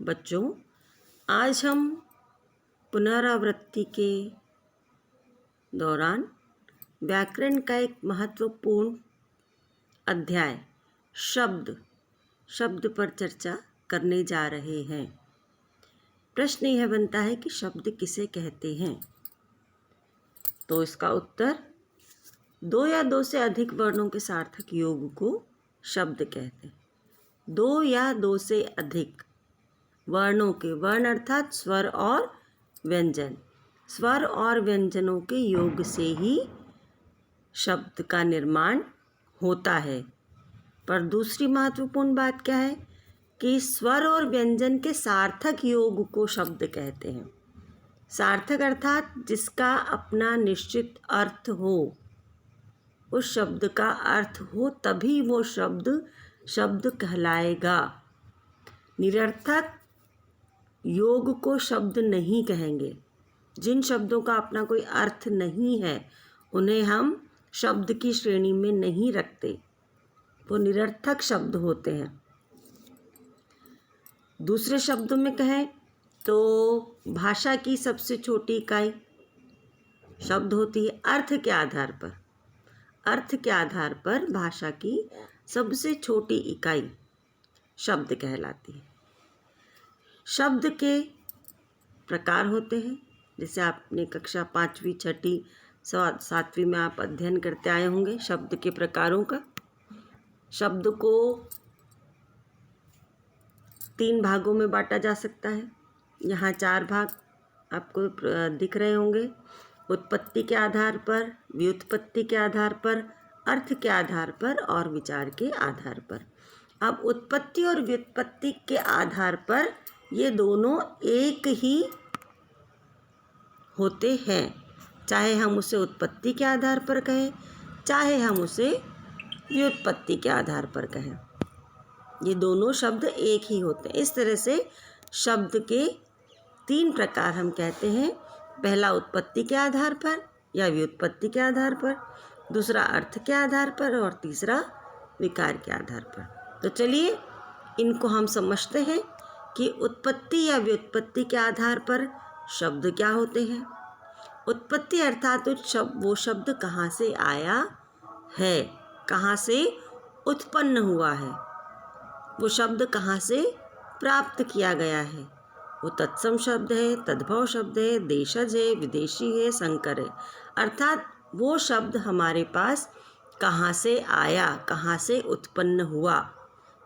बच्चों, आज हम पुनरावृत्ति के दौरान व्याकरण का एक महत्वपूर्ण अध्याय शब्द पर चर्चा करने जा रहे हैं। प्रश्न यह बनता है कि शब्द किसे कहते हैं? तो इसका उत्तर, दो या दो से अधिक वर्णों के सार्थक योग को शब्द कहते हैं। दो या दो से अधिक वर्णों के, वर्ण अर्थात स्वर और व्यंजन, स्वर और व्यंजनों के योग से ही शब्द का निर्माण होता है। पर दूसरी महत्वपूर्ण बात क्या है कि स्वर और व्यंजन के सार्थक योग को शब्द कहते हैं। सार्थक अर्थात जिसका अपना निश्चित अर्थ हो, उस शब्द का अर्थ हो तभी वो शब्द कहलाएगा। निरर्थक योग को शब्द नहीं कहेंगे। जिन शब्दों का अपना कोई अर्थ नहीं है उन्हें हम शब्द की श्रेणी में नहीं रखते, वो निरर्थक शब्द होते हैं। दूसरे शब्दों में कहें तो भाषा की सबसे छोटी इकाई शब्द होती है। अर्थ के आधार पर भाषा की सबसे छोटी इकाई शब्द कहलाती है। शब्द के प्रकार होते हैं, जैसे आपने कक्षा 5वीं 6ठी 7वीं में आप अध्ययन करते आए होंगे शब्द के प्रकारों का। शब्द को 3 भागों में बांटा जा सकता है। यहाँ 4 भाग आपको दिख रहे होंगे। उत्पत्ति के आधार पर, व्युत्पत्ति के आधार पर, अर्थ के आधार पर और विचार के आधार पर। अब उत्पत्ति और व्युत्पत्ति के आधार पर ये दोनों एक ही होते हैं, चाहे हम उसे उत्पत्ति के आधार पर कहें, चाहे हम उसे व्युत्पत्ति के आधार पर कहें, ये दोनों शब्द एक ही होते हैं। इस तरह से शब्द के 3 प्रकार हम कहते हैं। पहला उत्पत्ति के आधार पर या व्युत्पत्ति के आधार पर, दूसरा अर्थ के आधार पर और तीसरा विकार के आधार पर। तो चलिए इनको हम समझते हैं कि उत्पत्ति या व्युत्पत्ति के आधार पर शब्द क्या होते हैं। उत्पत्ति अर्थात वो शब्द कहाँ से आया है, कहाँ से उत्पन्न हुआ है, वो शब्द कहाँ से प्राप्त किया गया है। वो तत्सम शब्द है, तद्भव शब्द है, देशज है, विदेशी है, संकर है। अर्थात वो शब्द हमारे पास कहाँ से आया, कहाँ से उत्पन्न हुआ।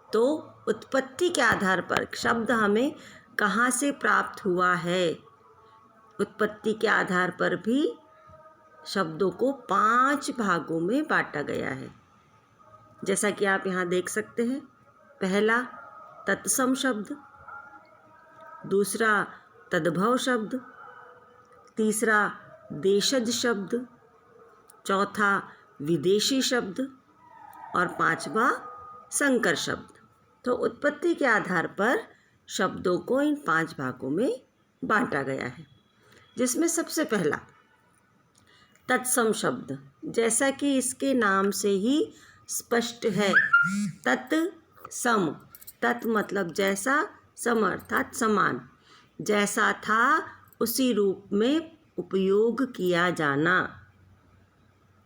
तो उत्पत्ति के आधार पर शब्द हमें कहाँ से प्राप्त हुआ है। उत्पत्ति के आधार पर भी शब्दों को 5 भागों में बांटा गया है, जैसा कि आप यहाँ देख सकते हैं। पहला तत्सम शब्द, दूसरा तद्भव शब्द, तीसरा देशज शब्द, चौथा विदेशी शब्द और 5वां संकर शब्द। तो उत्पत्ति के आधार पर शब्दों को इन 5 भागों में बांटा गया है, जिसमें सबसे पहला तत्सम शब्द, जैसा कि इसके नाम से ही स्पष्ट है, तत्सम, तत् मतलब जैसा, सम अर्थात समान, जैसा था उसी रूप में उपयोग किया जाना।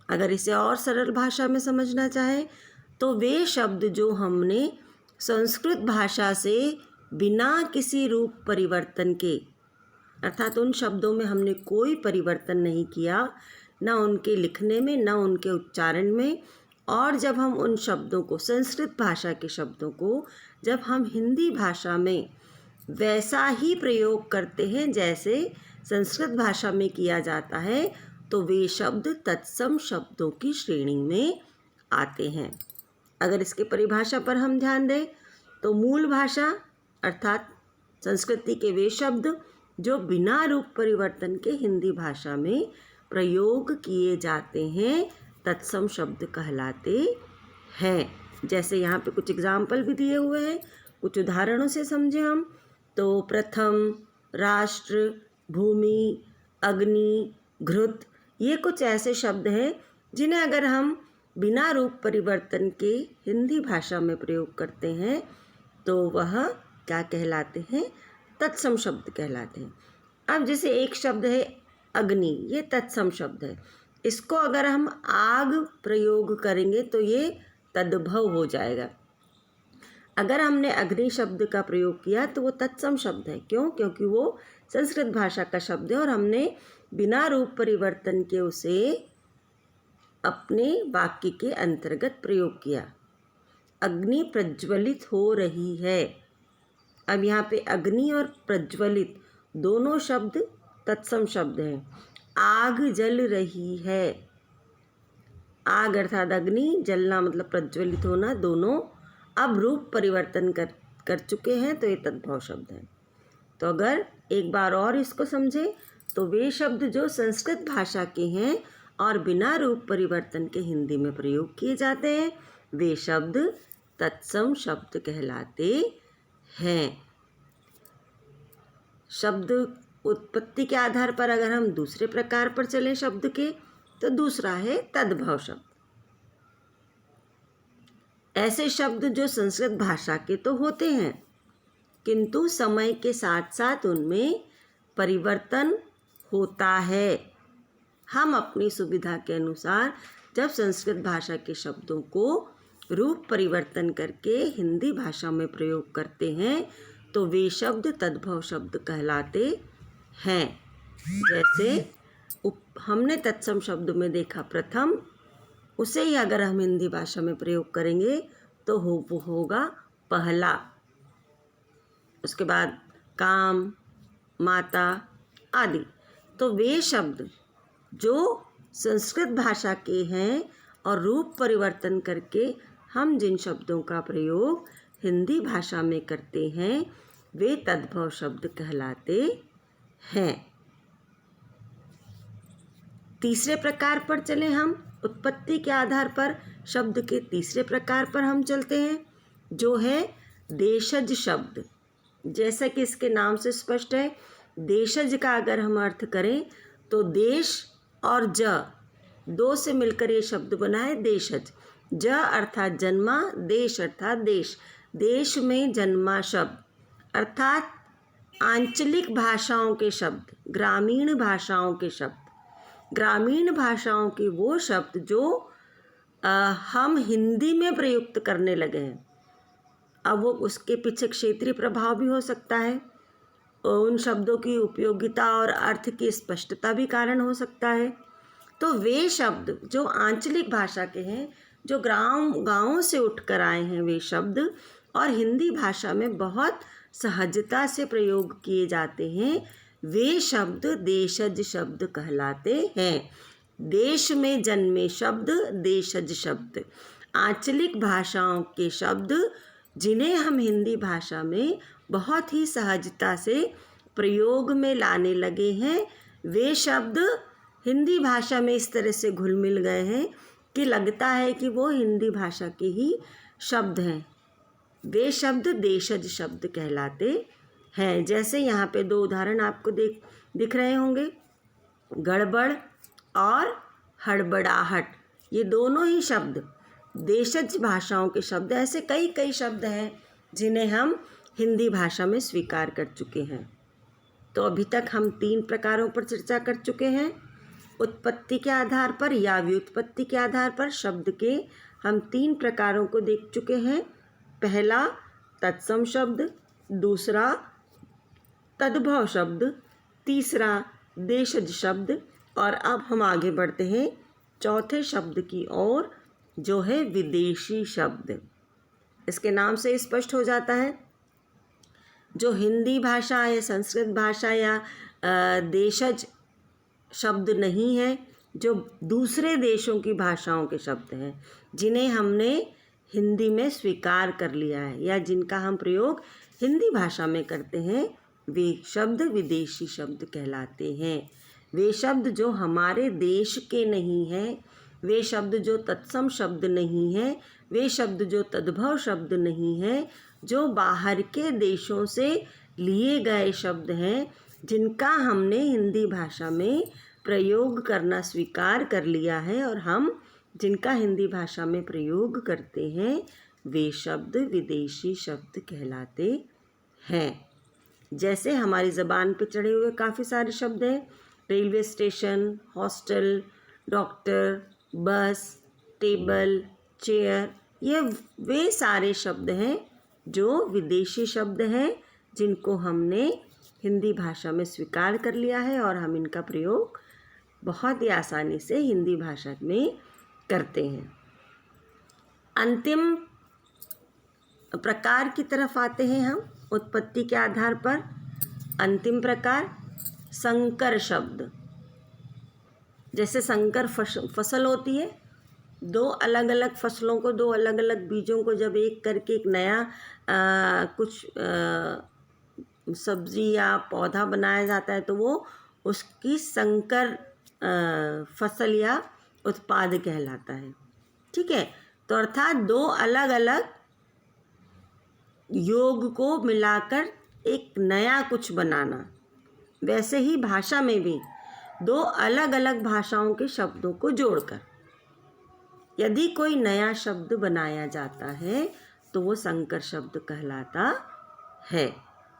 अगर इसे और सरल भाषा में समझना चाहे तो वे शब्द जो हमने संस्कृत भाषा से बिना किसी रूप परिवर्तन के, अर्थात उन शब्दों में हमने कोई परिवर्तन नहीं किया, न उनके लिखने में, न उनके उच्चारण में, और जब हम उन शब्दों को, संस्कृत भाषा के शब्दों को जब हम हिंदी भाषा में वैसा ही प्रयोग करते हैं जैसे संस्कृत भाषा में किया जाता है, तो वे शब्द तत्सम शब्दों की श्रेणी में आते हैं। अगर इसके परिभाषा पर हम ध्यान दें तो मूल भाषा अर्थात संस्कृति के वे शब्द जो बिना रूप परिवर्तन के हिंदी भाषा में प्रयोग किए जाते हैं, तत्सम शब्द कहलाते हैं। जैसे यहाँ पे कुछ एग्जाम्पल भी दिए हुए हैं, कुछ उदाहरणों से समझे हम। तो प्रथम, राष्ट्र, भूमि, अग्नि, घृत, ये कुछ ऐसे शब्द हैं जिन्हें अगर हम बिना रूप परिवर्तन के हिंदी भाषा में प्रयोग करते हैं तो वह क्या कहलाते हैं? तत्सम शब्द कहलाते हैं। अब जैसे एक शब्द है अग्नि, ये तत्सम शब्द है। इसको अगर हम आग प्रयोग करेंगे तो ये तद्भव हो जाएगा। अगर हमने अग्नि शब्द का प्रयोग किया तो वो तत्सम शब्द है। क्यों? क्योंकि वो संस्कृत भाषा का शब्द है और हमने बिना रूप परिवर्तन के उसे अपने वाक्य के अंतर्गत प्रयोग किया। अग्नि प्रज्वलित हो रही है। अब यहाँ पे अग्नि और प्रज्वलित दोनों शब्द तत्सम शब्द हैं। आग जल रही है। आग अर्थात अग्नि, जलना मतलब प्रज्वलित होना, दोनों अब रूप परिवर्तन कर चुके हैं तो ये तद्भव शब्द है। तो अगर एक बार और इसको समझे तो वे शब्द जो संस्कृत भाषा के हैं और बिना रूप परिवर्तन के हिंदी में प्रयोग किए जाते हैं वे शब्द तत्सम शब्द कहलाते हैं। शब्द उत्पत्ति के आधार पर अगर हम दूसरे प्रकार पर चलें शब्द के तो दूसरा है तद्भव शब्द। ऐसे शब्द जो संस्कृत भाषा के तो होते हैं किंतु समय के साथ साथ उनमें परिवर्तन होता है। हम अपनी सुविधा के अनुसार जब संस्कृत भाषा के शब्दों को रूप परिवर्तन करके हिंदी भाषा में प्रयोग करते हैं तो वे शब्द तद्भव शब्द कहलाते हैं। जैसे हमने तत्सम शब्द में देखा प्रथम, उसे ही अगर हम हिंदी भाषा में प्रयोग करेंगे तो वो होगा पहला। उसके बाद काम, माता आदि। तो वे शब्द जो संस्कृत भाषा के हैं और रूप परिवर्तन करके हम जिन शब्दों का प्रयोग हिंदी भाषा में करते हैं वे तद्भव शब्द कहलाते हैं। तीसरे प्रकार पर चले हम, उत्पत्ति के आधार पर शब्द के तीसरे प्रकार पर हम चलते हैं जो है देशज शब्द। जैसा कि इसके नाम से स्पष्ट है, देशज का अगर हम अर्थ करें तो देश और ज दो से मिलकर ये शब्द बना है देशज। ज अर्थात जन्मा, देश अर्थात देश, देश में जन्मा शब्द अर्थात आंचलिक भाषाओं के शब्द, ग्रामीण भाषाओं के शब्द, ग्रामीण भाषाओं के वो शब्द जो हम हिंदी में प्रयुक्त करने लगे हैं। अब वो उसके पीछे क्षेत्रीय प्रभाव भी हो सकता है, उन शब्दों की उपयोगिता और अर्थ की स्पष्टता भी कारण हो सकता है। तो वे शब्द जो आंचलिक भाषा के हैं, जो गाँवों से उठकर आए हैं वे शब्द और हिंदी भाषा में बहुत सहजता से प्रयोग किए जाते हैं, वे शब्द देशज शब्द कहलाते हैं। देश में जन्मे शब्द देशज शब्द, आंचलिक भाषाओं के शब्द जिन्हें हम हिंदी भाषा में बहुत ही सहजता से प्रयोग में लाने लगे हैं, वे शब्द हिंदी भाषा में इस तरह से घुल मिल गए हैं कि लगता है कि वो हिंदी भाषा के ही शब्द हैं। वे शब्द देशज शब्द कहलाते हैं। जैसे यहाँ पे दो उदाहरण आपको दिख रहे होंगे, गड़बड़ और हड़बड़ाहट, ये दोनों ही शब्द देशज भाषाओं के शब्द। ऐसे कई शब्द हैं जिन्हें हम हिंदी भाषा में स्वीकार कर चुके हैं। तो अभी तक हम 3 प्रकारों पर चर्चा कर चुके हैं। उत्पत्ति के आधार पर या व्युत्पत्ति के आधार पर शब्द के हम 3 प्रकारों को देख चुके हैं। पहला तत्सम शब्द, दूसरा तद्भव शब्द, तीसरा देशज शब्द और अब हम आगे बढ़ते हैं चौथे शब्द की ओर जो है विदेशी शब्द। इसके नाम से स्पष्ट हो जाता है जो हिंदी भाषा या संस्कृत भाषा या देशज शब्द नहीं है, जो दूसरे देशों की भाषाओं के शब्द हैं जिन्हें हमने हिंदी में स्वीकार कर लिया है या जिनका हम प्रयोग हिंदी भाषा में करते हैं, वे शब्द विदेशी शब्द कहलाते हैं। वे शब्द जो हमारे देश के नहीं हैं, वे शब्द जो तत्सम शब्द नहीं हैं, वे शब्द जो तद्भव शब्द नहीं हैं, जो बाहर के देशों से लिए गए शब्द हैं, जिनका हमने हिंदी भाषा में प्रयोग करना स्वीकार कर लिया है और हम जिनका हिंदी भाषा में प्रयोग करते हैं, वे शब्द विदेशी शब्द कहलाते हैं। जैसे हमारी ज़बान पे चढ़े हुए काफ़ी सारे शब्द हैं, रेलवे स्टेशन, हॉस्टल, डॉक्टर, बस, टेबल, चेयर, ये वे सारे शब्द हैं जो विदेशी शब्द हैं जिनको हमने हिंदी भाषा में स्वीकार कर लिया है और हम इनका प्रयोग बहुत ही आसानी से हिंदी भाषा में करते हैं। अंतिम प्रकार की तरफ आते हैं हम उत्पत्ति के आधार पर। अंतिम प्रकार संकर शब्द। जैसे संकर फसल होती है, दो अलग अलग फसलों को, दो अलग अलग बीजों को जब एक करके एक नया कुछ सब्जी या पौधा बनाया जाता है तो वो उसकी संकर फसल या उत्पाद कहलाता है। ठीक है, तो अर्थात दो अलग अलग योग को मिलाकर एक नया कुछ बनाना। वैसे ही भाषा में भी दो अलग अलग भाषाओं के शब्दों को जोड़कर यदि कोई नया शब्द बनाया जाता है तो वो संकर शब्द कहलाता है।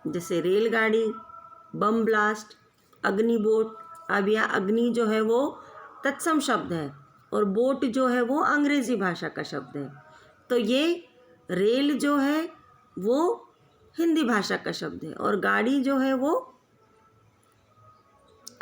जैसे रेलगाड़ी, बम ब्लास्ट, अग्नि बोट। अब यह अग्नि जो है वो तत्सम शब्द है और बोट जो है वो अंग्रेजी भाषा का शब्द है। तो ये रेल जो है वो हिंदी भाषा का शब्द है और गाड़ी जो है वो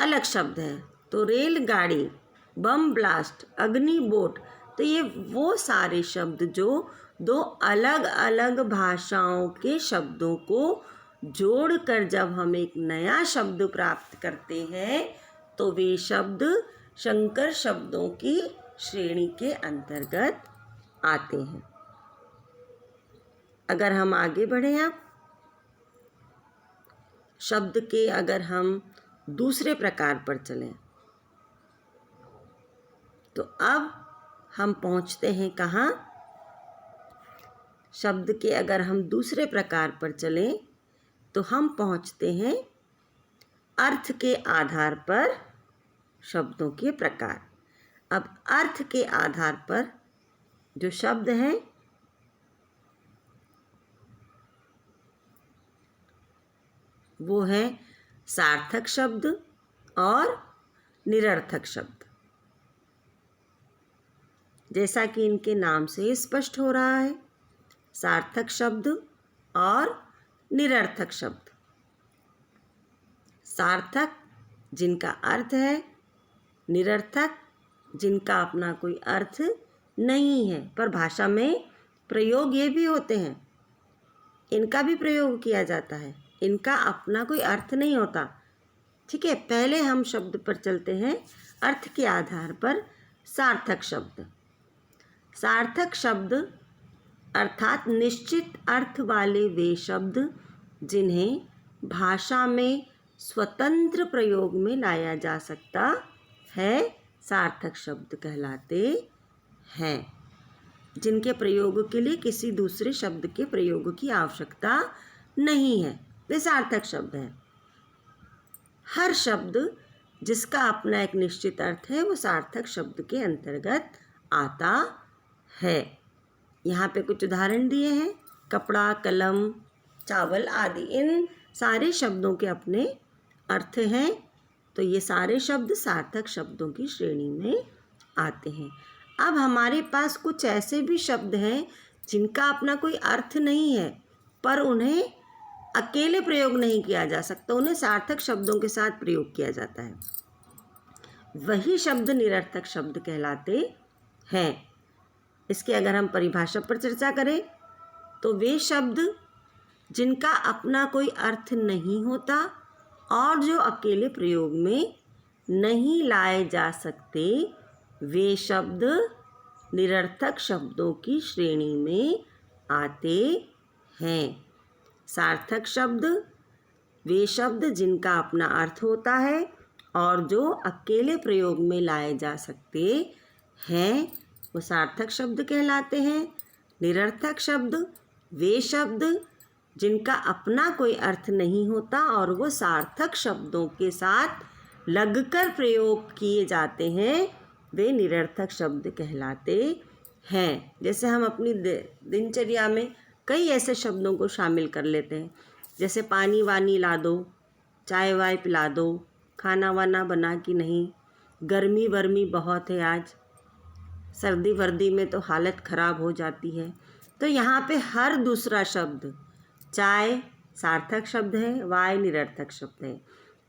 अलग शब्द है। तो रेलगाड़ी, बम ब्लास्ट, अग्नि बोट, तो ये वो सारे शब्द जो दो अलग अलग भाषाओं के शब्दों को जोड़कर जब हम एक नया शब्द प्राप्त करते हैं तो वे शब्द संकर शब्दों की श्रेणी के अंतर्गत आते हैं। अगर हम आगे बढ़ें, अब शब्द के अगर हम दूसरे प्रकार पर चलें तो अब हम पहुंचते हैं कहाँ? शब्द के अगर हम दूसरे प्रकार पर चलें तो हम पहुंचते हैं अर्थ के आधार पर शब्दों के प्रकार। अब अर्थ के आधार पर जो शब्द हैं वो है सार्थक शब्द और निरर्थक शब्द। जैसा कि इनके नाम से स्पष्ट हो रहा है, सार्थक शब्द और निरर्थक शब्द। सार्थक जिनका अर्थ है, निरर्थक जिनका अपना कोई अर्थ नहीं है पर भाषा में प्रयोग ये भी होते हैं, इनका भी प्रयोग किया जाता है, इनका अपना कोई अर्थ नहीं होता। ठीक है, पहले हम शब्द पर चलते हैं अर्थ के आधार पर। सार्थक शब्द। सार्थक शब्द अर्थात निश्चित अर्थ वाले वे शब्द जिन्हें भाषा में स्वतंत्र प्रयोग में लाया जा सकता है, सार्थक शब्द कहलाते हैं। जिनके प्रयोग के लिए किसी दूसरे शब्द के प्रयोग की आवश्यकता नहीं है, वे सार्थक शब्द हैं। हर शब्द जिसका अपना एक निश्चित अर्थ है वो सार्थक शब्द के अंतर्गत आता है। यहाँ पे कुछ उदाहरण दिए हैं, कपड़ा, कलम, चावल आदि। इन सारे शब्दों के अपने अर्थ हैं, तो ये सारे शब्द सार्थक शब्दों की श्रेणी में आते हैं। अब हमारे पास कुछ ऐसे भी शब्द हैं जिनका अपना कोई अर्थ नहीं है पर उन्हें अकेले प्रयोग नहीं किया जा सकता, उन्हें सार्थक शब्दों के साथ प्रयोग किया जाता है। वही शब्द निरर्थक शब्द कहलाते हैं। इसके अगर हम परिभाषा पर चर्चा करें तो वे शब्द जिनका अपना कोई अर्थ नहीं होता और जो अकेले प्रयोग में नहीं लाए जा सकते, वे शब्द निरर्थक शब्दों की श्रेणी में आते हैं। सार्थक शब्द वे शब्द जिनका अपना अर्थ होता है और जो अकेले प्रयोग में लाए जा सकते हैं, वो सार्थक शब्द कहलाते हैं। निरर्थक शब्द वे शब्द जिनका अपना कोई अर्थ नहीं होता और वो सार्थक शब्दों के साथ लगकर प्रयोग किए जाते हैं, वे निरर्थक शब्द कहलाते हैं। जैसे हम अपनी दिनचर्या में कई ऐसे शब्दों को शामिल कर लेते हैं, जैसे पानी वानी ला दो, चाय वाय पिला दो, खाना वाना बना कि नहीं, गर्मी वर्मी बहुत है आज, सर्दी वर्दी में तो हालत ख़राब हो जाती है। तो यहाँ पे हर दूसरा शब्द, चाय सार्थक शब्द है, वाय निरर्थक शब्द है,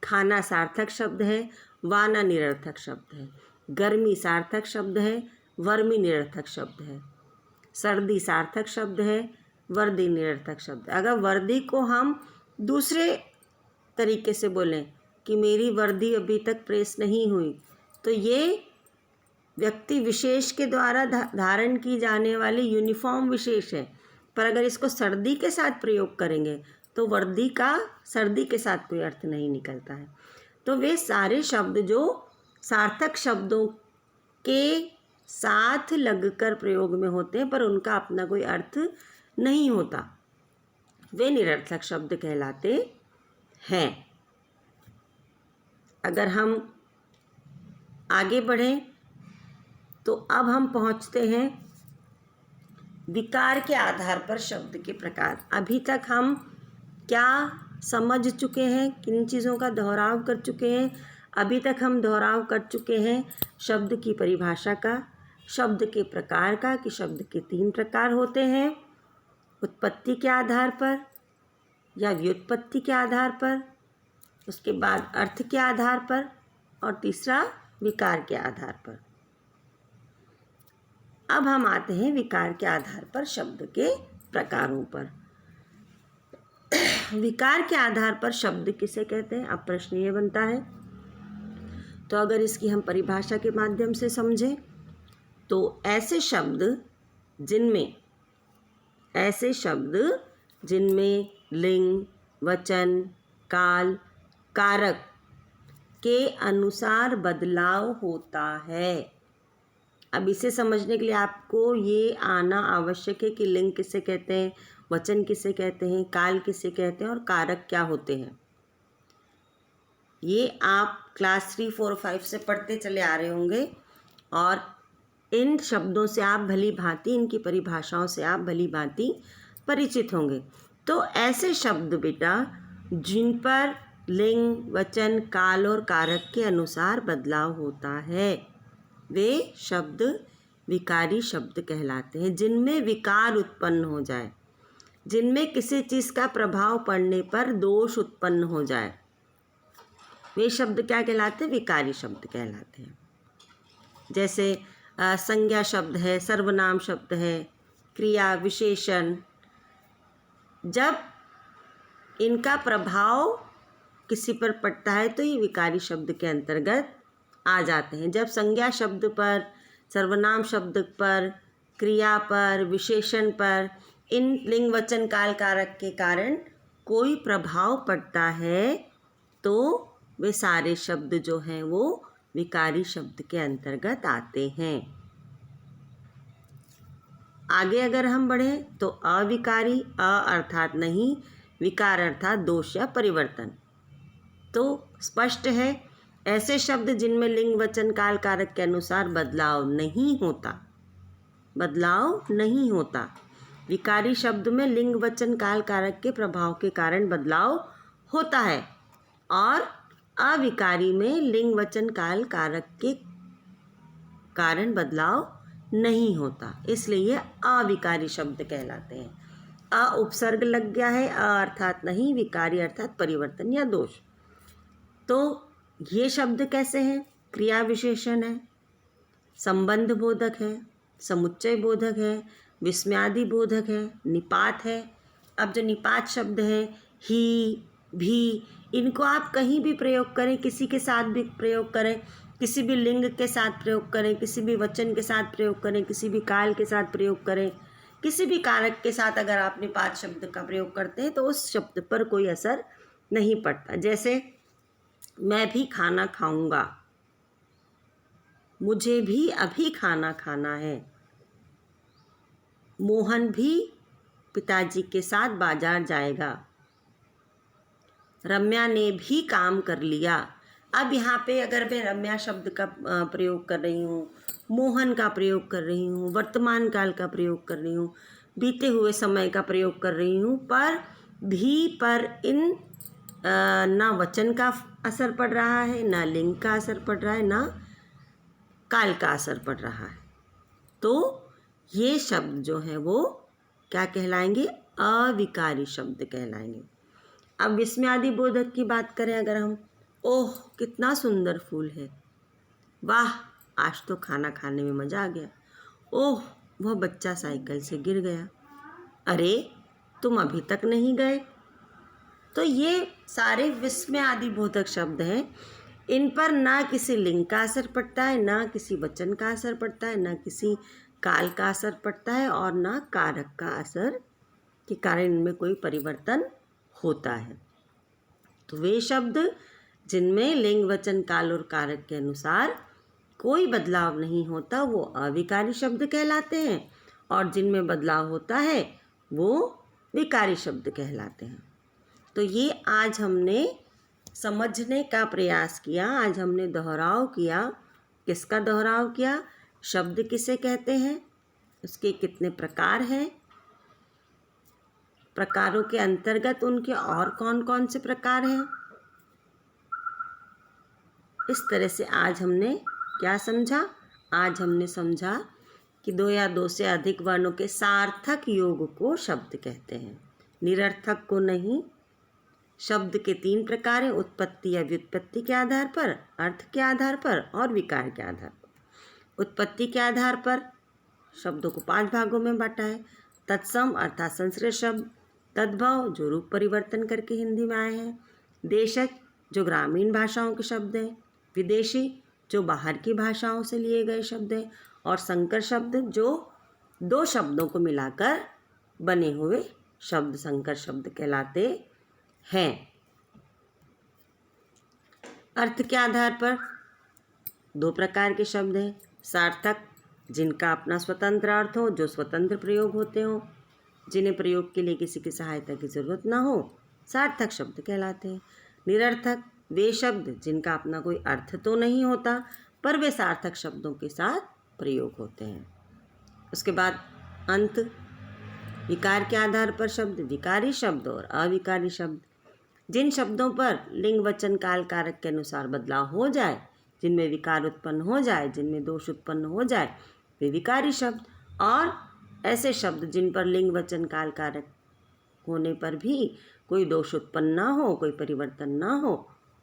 खाना सार्थक शब्द है, वाना निरर्थक शब्द है, गर्मी सार्थक शब्द है, वर्मी निरर्थक शब्द है, सर्दी सार्थक शब्द है, वर्दी निरर्थक शब्द है। अगर वर्दी को हम दूसरे तरीके से बोलें कि मेरी वर्दी अभी तक प्रेस नहीं हुई, तो ये व्यक्ति विशेष के द्वारा धारण की जाने वाली यूनिफॉर्म विशेष है। पर अगर इसको सर्दी के साथ प्रयोग करेंगे तो वर्दी का सर्दी के साथ कोई अर्थ नहीं निकलता है। तो वे सारे शब्द जो सार्थक शब्दों के साथ लगकर प्रयोग में होते हैं पर उनका अपना कोई अर्थ नहीं होता, वे निरर्थक शब्द कहलाते हैं। अगर हम आगे बढ़ें तो अब हम पहुंचते हैं विकार के आधार पर शब्द के प्रकार। अभी तक हम क्या समझ चुके हैं, किन चीज़ों का दोहराव कर चुके हैं? अभी तक हम दोहराव कर चुके हैं शब्द की परिभाषा का, शब्द के प्रकार का, कि शब्द के 3 प्रकार होते हैं, उत्पत्ति के आधार पर या व्युत्पत्ति के आधार पर, उसके बाद अर्थ के आधार पर, और तीसरा विकार के आधार पर। अब हम आते हैं विकार के आधार पर शब्द के प्रकारों पर। विकार के आधार पर शब्द किसे कहते हैं? अब प्रश्न ये बनता है, तो अगर इसकी हम परिभाषा के माध्यम से समझें तो ऐसे शब्द जिनमें लिंग, वचन, काल, कारक के अनुसार बदलाव होता है। अब इसे समझने के लिए आपको ये आना आवश्यक है कि लिंग किसे कहते हैं, वचन किसे कहते हैं, काल किसे कहते हैं और कारक क्या होते हैं। ये आप क्लास 3, 4, 5 से पढ़ते चले आ रहे होंगे और इन शब्दों से आप भली भांति, इनकी परिभाषाओं से आप भली भांति परिचित होंगे। तो ऐसे शब्द बेटा जिन पर लिंग, वचन, काल और कारक के अनुसार बदलाव होता है, वे शब्द विकारी शब्द कहलाते हैं। जिनमें विकार उत्पन्न हो जाए, जिनमें किसी चीज़ का प्रभाव पड़ने पर दोष उत्पन्न हो जाए, वे शब्द क्या कहलाते हैं? विकारी शब्द कहलाते हैं। जैसे संज्ञा शब्द है, सर्वनाम शब्द है, क्रिया, विशेषण, जब इनका प्रभाव किसी पर पड़ता है तो ये विकारी शब्द के अंतर्गत आ जाते हैं। जब संज्ञा शब्द पर, सर्वनाम शब्द पर, क्रिया पर, विशेषण पर, इन लिंग, वचन, काल, कारक के कारण कोई प्रभाव पड़ता है तो वे सारे शब्द जो हैं वो विकारी शब्द के अंतर्गत आते हैं। आगे अगर हम बढ़ें तो अविकारी, अर्थात नहीं, विकार अर्थात दोष या परिवर्तन। तो स्पष्ट है, ऐसे शब्द जिनमें लिंग, वचन, काल, कारक के अनुसार बदलाव नहीं होता। विकारी शब्द में लिंग, वचन, काल, कारक के प्रभाव के कारण बदलाव होता है और अविकारी में लिंग, वचन, काल, कारक के कारण बदलाव नहीं होता, इसलिए ये अविकारी शब्द कहलाते हैं। अ उपसर्ग लग गया है, अर्थात नहीं, विकारी अर्थात परिवर्तन या दोष। तो ये शब्द कैसे हैं? क्रिया विशेषण है, संबंध बोधक है, समुच्चय बोधक है, विस्मयादि बोधक है, निपात है। अब जो निपात शब्द है, ही, भी, इनको आप कहीं भी प्रयोग करें, किसी के साथ भी प्रयोग करें, किसी भी लिंग के साथ प्रयोग करें, किसी भी वचन के साथ प्रयोग करें, किसी भी काल के साथ प्रयोग करें, किसी भी कारक के साथ अगर आप निपात शब्द का प्रयोग करते हैं तो उस शब्द पर कोई असर नहीं पड़ता। जैसे मैं भी खाना खाऊंगा, मुझे भी अभी खाना खाना है, मोहन भी पिताजी के साथ बाजार जाएगा, रम्या ने भी काम कर लिया। अब यहाँ पे अगर मैं रम्या शब्द का प्रयोग कर रही हूँ, मोहन का प्रयोग कर रही हूँ, वर्तमान काल का प्रयोग कर रही हूँ, बीते हुए समय का प्रयोग कर रही हूँ, पर भी पर इन ना वचन का असर पड़ रहा है, ना लिंग का असर पड़ रहा है, ना काल का असर पड़ रहा है। तो ये शब्द जो है वो क्या कहलाएंगे? अविकारी शब्द कहलाएंगे। अब विस्मयादि बोधक की बात करें अगर हम, ओह कितना सुंदर फूल है, वाह आज तो खाना खाने में मज़ा आ गया, ओह वह बच्चा साइकिल से गिर गया, अरे तुम अभी तक नहीं गए। तो ये सारे विस्मयादि बोधक शब्द हैं। इन पर ना किसी लिंग का असर पड़ता है, ना किसी वचन का असर पड़ता है, ना किसी काल का असर पड़ता है, और ना कारक का असर के कारण इनमें कोई परिवर्तन होता है। तो वे शब्द जिनमें लिंग, वचन, काल और कारक के अनुसार कोई बदलाव नहीं होता वो अविकारी शब्द कहलाते हैं, और जिनमें बदलाव होता है वो विकारी शब्द कहलाते हैं। तो ये आज हमने समझने का प्रयास किया, आज हमने दोहराव किया। किसका दोहराव किया? शब्द किसे कहते हैं, उसके कितने प्रकार हैं, प्रकारों के अंतर्गत उनके और कौन कौन से प्रकार हैं। इस तरह से आज हमने क्या समझा? आज हमने समझा कि दो या दो से अधिक वर्णों के सार्थक योग को शब्द कहते हैं, निरर्थक को नहीं। शब्द के 3 प्रकार हैं, उत्पत्ति या व्युत्पत्ति के आधार पर, अर्थ के आधार पर और विकार के आधार पर। उत्पत्ति के आधार पर शब्दों को 5 भागों में बांटा है। तत्सम अर्थात संश्लिष्ट शब्द, तद्भव जो रूप परिवर्तन करके हिंदी में आए हैं, देशज जो ग्रामीण भाषाओं के शब्द हैं, विदेशी जो बाहर की भाषाओं से लिए गए शब्द हैं, और संकर शब्द जो 2 शब्दों को मिलाकर बने हुए शब्द संकर शब्द कहलाते हैं। अर्थ के आधार पर 2 प्रकार के शब्द हैं, सार्थक जिनका अपना स्वतंत्र अर्थ हो, जो स्वतंत्र प्रयोग होते हों, जिन्हें प्रयोग के लिए किसी की सहायता की जरूरत ना हो, सार्थक शब्द कहलाते हैं। निरर्थक वे शब्द जिनका अपना कोई अर्थ तो नहीं होता पर वे सार्थक शब्दों के साथ प्रयोग होते हैं। उसके बाद अंत, विकार के आधार पर शब्द, विकारी शब्द और अविकारी शब्द। जिन शब्दों पर लिंग, वचन, काल, कारक के अनुसार बदलाव हो जाए, जिनमें विकार उत्पन्न हो जाए, जिनमें दोष उत्पन्न हो जाए, वे विकारी शब्द। और ऐसे शब्द जिन पर लिंग, वचन, काल, कारक होने पर भी कोई दोष उत्पन्न ना हो, कोई परिवर्तन ना हो,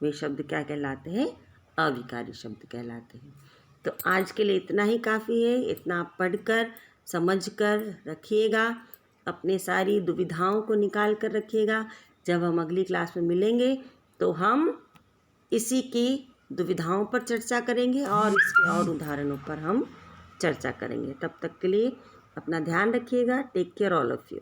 वे शब्द क्या कहलाते हैं? अविकारी शब्द कहलाते हैं। तो आज के लिए इतना ही काफ़ी है। इतना आप पढ़कर समझकर रखिएगा, अपने सारी दुविधाओं को निकाल कर रखिएगा। जब हम अगली क्लास में मिलेंगे तो हम इसी की दुविधाओं पर चर्चा करेंगे और इसके और उदाहरणों पर हम चर्चा करेंगे। तब तक के लिए अपना ध्यान रखिएगा। Take care all of you.